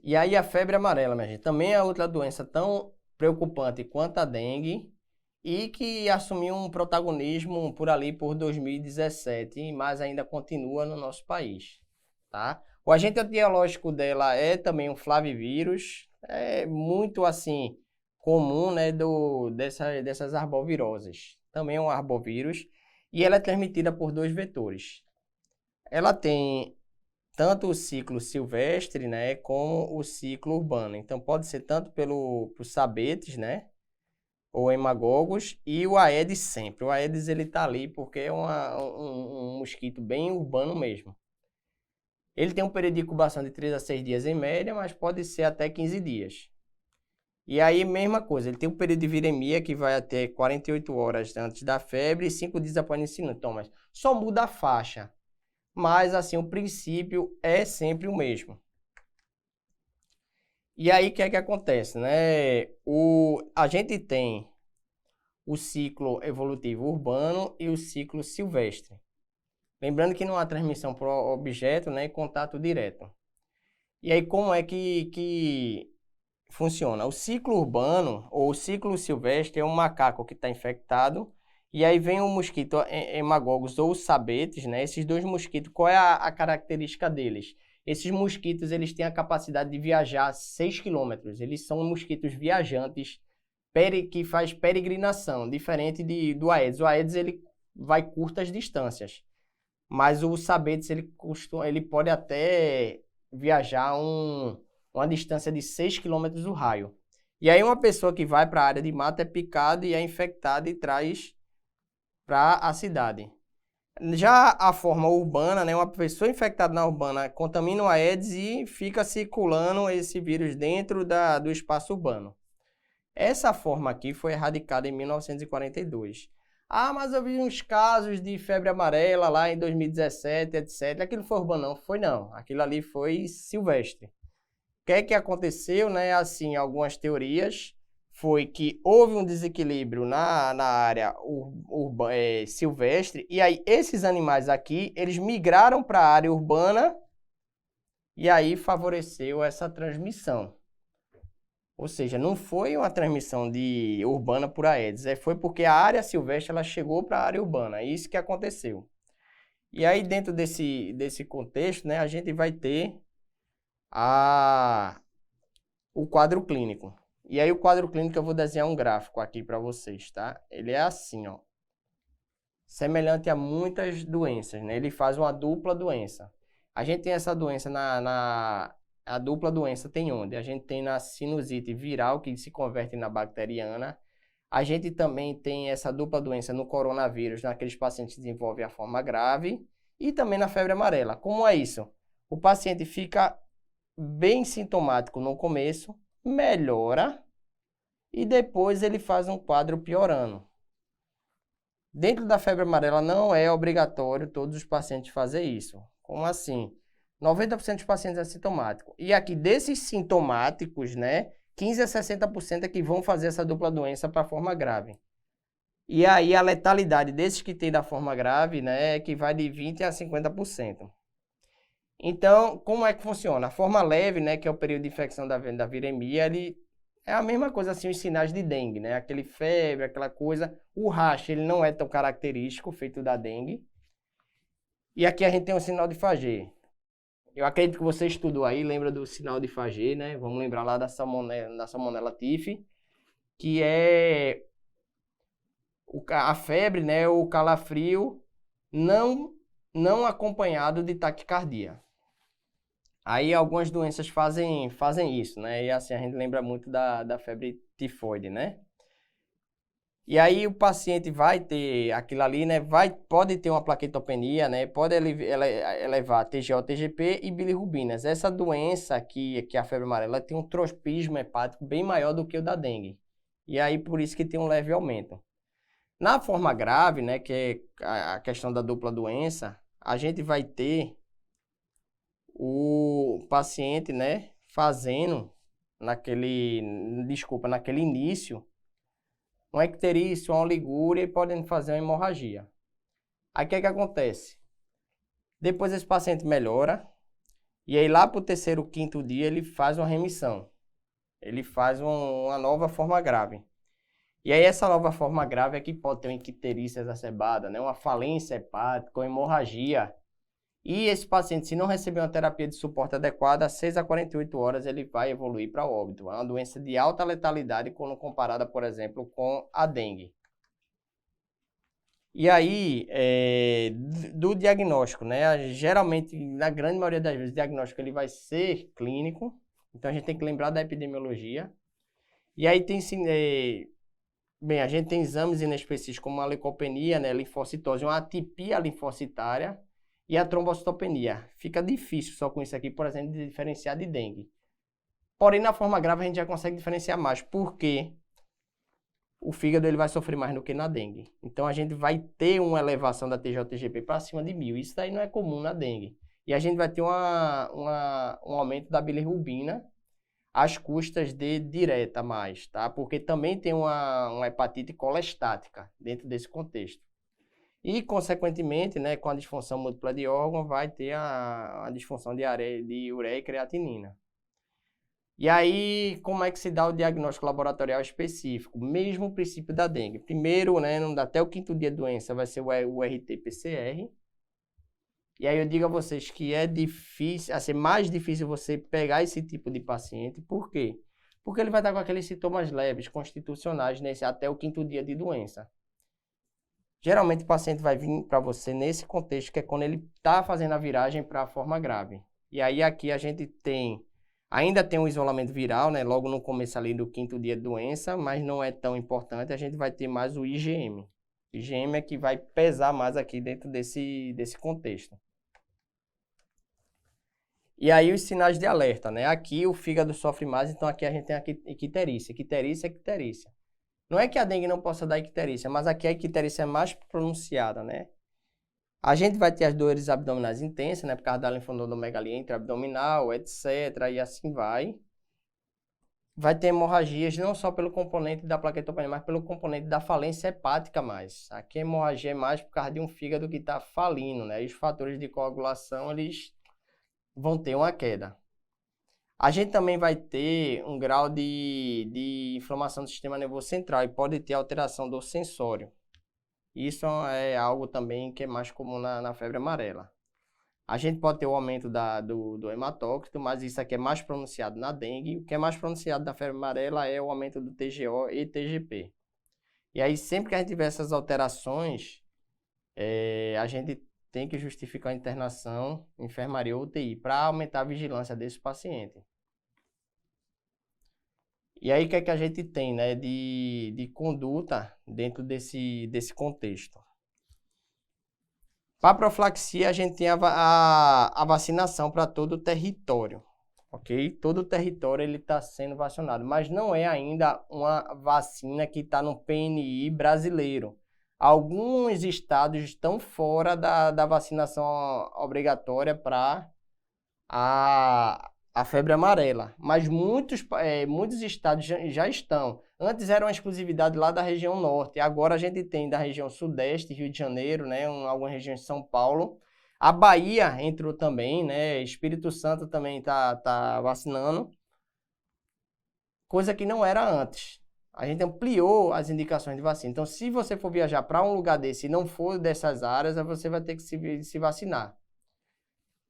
E aí a febre amarela, minha gente, também é outra doença tão preocupante quanto a dengue e que assumiu um protagonismo por ali por 2017, mas ainda continua no nosso país, tá? O agente etiológico dela é também um flavivírus, é muito assim comum, né, dessas arboviroses. Também é um arbovírus e ela é transmitida por dois vetores. Ela tem tanto o ciclo silvestre, né, como o ciclo urbano. Então, pode ser tanto por sabetes, né, ou hemagogos, e o Aedes sempre. O Aedes, ele tá ali porque é um mosquito bem urbano mesmo. Ele tem um período de incubação de 3 a 6 dias em média, mas pode ser até 15 dias. E aí, mesma coisa, ele tem um período de viremia que vai até 48 horas antes da febre e 5 dias após o sintomas. Só muda a faixa. Mas, assim, o princípio é sempre o mesmo. E aí, o que é que acontece, né? A gente tem o ciclo evolutivo urbano e o ciclo silvestre. Lembrando que não há transmissão por objeto, né? Contato direto. E aí, como é que funciona? O ciclo urbano ou o ciclo silvestre é um macaco que está infectado e aí vem o mosquito hemagogos ou sabetes, né? Esses dois mosquitos, qual é a característica deles? Esses mosquitos, eles têm a capacidade de viajar 6 quilômetros. Eles são mosquitos viajantes que faz peregrinação, diferente do Aedes. O Aedes, ele vai curtas distâncias, mas o sabetes, ele pode até viajar uma distância de 6 quilômetros do raio. E aí uma pessoa que vai para a área de mata é picada e é infectada e traz para a cidade. Já a forma urbana, né, uma pessoa infectada na urbana contamina o Aedes e fica circulando esse vírus dentro do espaço urbano. Essa forma aqui foi erradicada em 1942. Ah, mas eu vi uns casos de febre amarela lá em 2017, etc. Aquilo foi urbano? Não, foi não. Aquilo ali foi silvestre. O que é que aconteceu, né? Assim, algumas teorias foi que houve um desequilíbrio na área silvestre e aí esses animais aqui, eles migraram para a área urbana e aí favoreceu essa transmissão. Ou seja, não foi uma transmissão de urbana por Aedes, foi porque a área silvestre ela chegou para a área urbana, é isso que aconteceu. E aí dentro desse contexto, né, a gente vai ter o quadro clínico. E aí o quadro clínico eu vou desenhar um gráfico aqui para vocês, tá? Ele é assim, ó. Semelhante a muitas doenças, né? Ele faz uma dupla doença. A gente tem essa doença a dupla doença tem onde? A gente tem na sinusite viral, que se converte na bacteriana. A gente também tem essa dupla doença no coronavírus, naqueles pacientes que desenvolvem a forma grave. E também na febre amarela. Como é isso? O paciente fica bem sintomático no começo, melhora e depois ele faz um quadro piorando. Dentro da febre amarela não é obrigatório todos os pacientes fazer isso. Como assim? 90% dos pacientes é assintomático. E aqui desses sintomáticos, né, 15 a 60% é que vão fazer essa dupla doença para a forma grave. E aí a letalidade desses que tem da forma grave, né, é que vai de 20 a 50%. Então, como é que funciona? A forma leve, né, que é o período de infecção da viremia, ele é a mesma coisa assim, os sinais de dengue, né? Aquele febre, aquela coisa. O rash, ele não é tão característico, feito da dengue. E aqui a gente tem o sinal de Fagê. Eu acredito que você estudou aí, lembra do sinal de Fagê, né? Vamos lembrar lá da Salmonella Typhi, que é a febre, né? O calafrio não acompanhado de taquicardia. Aí algumas doenças fazem isso, né? E assim, a gente lembra muito da febre tifoide, né? E aí o paciente vai ter aquilo ali, né? Pode ter uma plaquetopenia, né? Pode elevar TGO, TGP e bilirrubinas. Essa doença aqui, que é a febre amarela, tem um tropismo hepático bem maior do que o da dengue. E aí por isso que tem um leve aumento. Na forma grave, né? Que é a questão da dupla doença, a gente vai ter o paciente, né, fazendo naquele início, uma icterícia, uma oligúria e podem fazer uma hemorragia. Aí o que é que acontece? Depois esse paciente melhora E aí lá para o terceiro, quinto dia ele faz uma remissão. Ele faz uma nova forma grave. E aí essa nova forma grave é que pode ter uma icterícia exacerbada, né? Uma falência hepática, uma hemorragia. E esse paciente, se não receber uma terapia de suporte adequada, 6 a 48 horas ele vai evoluir para óbito. É uma doença de alta letalidade quando comparada, por exemplo, com a dengue. E aí, do diagnóstico, né? Geralmente, na grande maioria das vezes, o diagnóstico ele vai ser clínico. Então, a gente tem que lembrar da epidemiologia. E aí, bem, a gente tem exames inespecíficos como a leucopenia, né? Linfocitose, uma atipia linfocitária e a trombocitopenia. Fica difícil só com isso aqui, por exemplo, de diferenciar de dengue. Porém, na forma grave, a gente já consegue diferenciar mais. Por quê? O fígado ele vai sofrer mais do que na dengue. Então, a gente vai ter uma elevação da TJ-TGP para cima de 1000. Isso daí não é comum na dengue. E a gente vai ter um aumento da bilirrubina às custas de direta mais, tá? Porque também tem uma hepatite colestática dentro desse contexto. E, consequentemente, né, com a disfunção múltipla de órgão, vai ter a disfunção de ureia e creatinina. E aí, como é que se dá o diagnóstico laboratorial específico? Mesmo princípio da dengue. Primeiro, né, até o quinto dia de doença, vai ser o RT-PCR. E aí eu digo a vocês que é difícil, assim, mais difícil você pegar esse tipo de paciente. Por quê? Porque ele vai estar com aqueles sintomas leves, constitucionais, até o quinto dia de doença. Geralmente o paciente vai vir para você nesse contexto, que é quando ele está fazendo a viragem para a forma grave. E aí aqui a gente ainda tem um isolamento viral, né? Logo no começo ali do quinto dia de doença, mas não é tão importante. A gente vai ter mais o IgM. O IgM é que vai pesar mais aqui dentro desse contexto. E aí os sinais de alerta, né? Aqui o fígado sofre mais, então aqui a gente tem a icterícia. Icterícia é icterícia. Não é que a dengue não possa dar icterícia, mas aqui a icterícia é mais pronunciada, né? A gente vai ter as dores abdominais intensas, né? Por causa da linfonodomegalia intraabdominal, etc. E assim vai. Vai ter hemorragias não só pelo componente da plaquetopenia, mas pelo componente da falência hepática mais. Aqui a hemorragia é mais por causa de um fígado que está falindo, né? E os fatores de coagulação, eles vão ter uma queda. A gente também vai ter um grau de inflamação do sistema nervoso central e pode ter alteração do sensório. Isso é algo também que é mais comum na febre amarela. A gente pode ter o aumento do hematócrito, mas isso aqui é mais pronunciado na dengue. O que é mais pronunciado na febre amarela é o aumento do TGO e TGP. E aí, sempre que a gente tiver essas alterações, a gente tem que justificar a internação, enfermaria ou UTI, para aumentar a vigilância desse paciente. E aí, o que é que a gente tem, né, de conduta dentro desse contexto? Para a profilaxia, a gente tem a vacinação para todo o território, ok? Todo o território ele está sendo vacinado, mas não é ainda uma vacina que está no PNI brasileiro. Alguns estados estão fora da vacinação obrigatória para a febre amarela, mas muitos estados já estão. Antes era uma exclusividade lá da região norte, agora a gente tem da região sudeste, Rio de Janeiro, né, algumas regiões de São Paulo. A Bahia entrou também, né, Espírito Santo também tá vacinando, coisa que não era antes. A gente ampliou as indicações de vacina. Então, se você for viajar para um lugar desse e não for dessas áreas, você vai ter que se vacinar.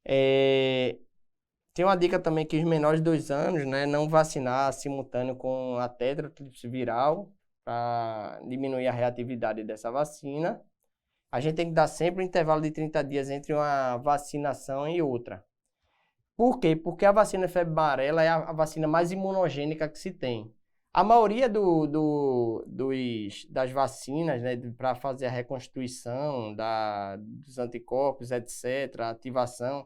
Tem uma dica também que os menores de 2 anos, né, não vacinar simultâneo com a tetratripse viral para diminuir a reatividade dessa vacina. A gente tem que dar sempre um intervalo de 30 dias entre uma vacinação e outra. Por quê? Porque a vacina febre amarela é a vacina mais imunogênica que se tem. A maioria das vacinas, né, para fazer a reconstituição dos anticorpos, etc., a ativação,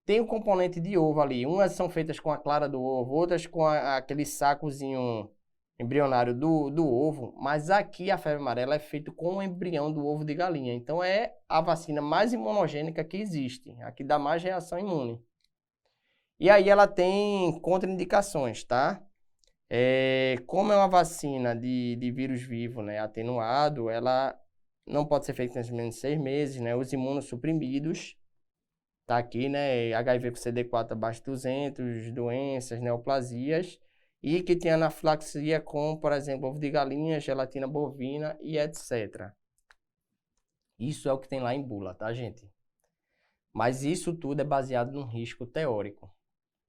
tem um componente de ovo ali. Umas são feitas com a clara do ovo, outras com aquele sacozinho embrionário do ovo. Mas aqui a febre amarela é feita com o embrião do ovo de galinha. Então é a vacina mais imunogênica que existe. A que dá mais reação imune. E aí ela tem contraindicações, tá? Como é uma vacina de vírus vivo, né, atenuado, ela não pode ser feita em menos de 6 meses, né? Os imunossuprimidos. Tá aqui, né? HIV com CD4 abaixo de 200, doenças, neoplasias. E que tem anafilaxia com, por exemplo, ovo de galinha, gelatina bovina e etc. Isso é o que tem lá em bula, tá, gente? Mas isso tudo é baseado num risco teórico.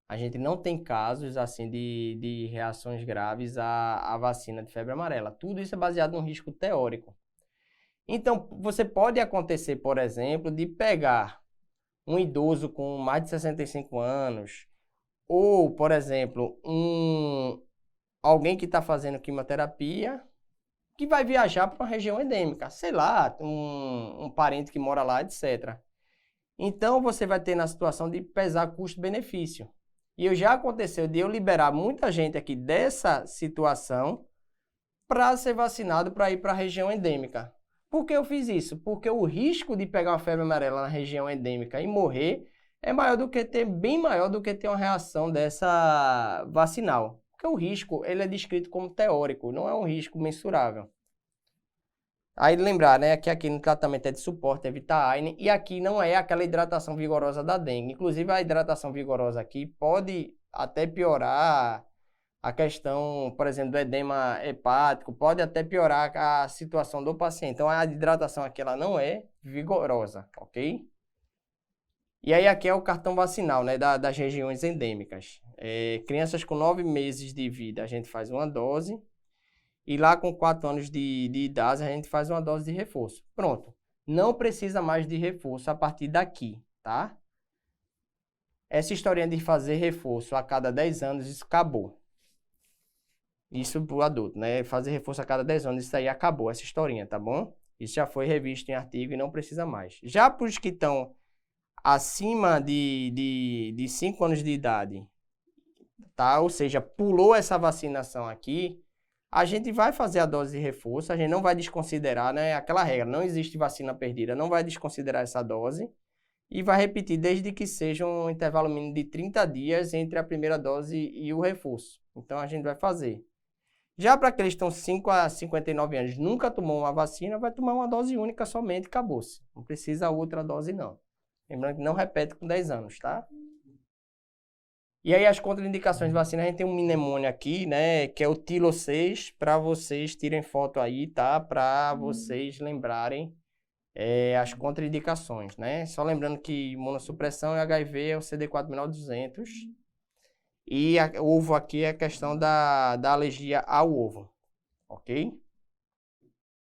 A gente não tem casos assim de reações graves à vacina de febre amarela. Tudo isso é baseado num risco teórico. Então, você pode acontecer, por exemplo, de pegar um idoso com mais de 65 anos, ou, por exemplo, alguém que está fazendo quimioterapia, que vai viajar para uma região endêmica, sei lá, um parente que mora lá, etc. Então, você vai ter na situação de pesar custo-benefício. E já aconteceu de eu liberar muita gente aqui dessa situação para ser vacinado para ir para a região endêmica. Por que eu fiz isso? Porque o risco de pegar uma febre amarela na região endêmica e morrer é maior do que ter, bem maior do que ter uma reação dessa vacinal. Porque o risco, ele é descrito como teórico, não é um risco mensurável. Aí lembrar, né, que aqui no tratamento é de suporte, evita AINE, e aqui não é aquela hidratação vigorosa da dengue. Inclusive, a hidratação vigorosa aqui pode até piorar a questão, por exemplo, do edema hepático, pode até piorar a situação do paciente. Então, a hidratação aqui ela não é vigorosa, ok? E aí aqui é o cartão vacinal, né, das regiões endêmicas. Crianças com 9 meses de vida, a gente faz uma dose. E lá com 4 anos de idade, a gente faz uma dose de reforço. Pronto. Não precisa mais de reforço a partir daqui, tá? Essa historinha de fazer reforço a cada 10 anos, isso acabou. Isso pro adulto, né? Fazer reforço a cada 10 anos, isso aí acabou, essa historinha, tá bom? Isso já foi revisto em artigo e não precisa mais. Já para os que estão acima de 5 anos de idade, tá? Ou seja, pulou essa vacinação aqui, a gente vai fazer a dose de reforço, a gente não vai desconsiderar, né? Aquela regra, não existe vacina perdida, não vai desconsiderar essa dose e vai repetir desde que seja um intervalo mínimo de 30 dias entre a primeira dose e o reforço. Então, a gente vai fazer. Já para aqueles que estão 5 a 59 anos, nunca tomou uma vacina, vai tomar uma dose única somente, acabou-se. Não precisa outra dose, não. Lembrando que não repete com 10 anos, tá? E aí as contraindicações de vacina, a gente tem um mnemônio aqui, né, que é o Tilo 6, para vocês tirem foto aí, tá? Para vocês lembrarem as contraindicações, né? Só lembrando que imunossupressão e HIV é o CD4 menor de 200. E o ovo aqui é a questão da alergia ao ovo, ok?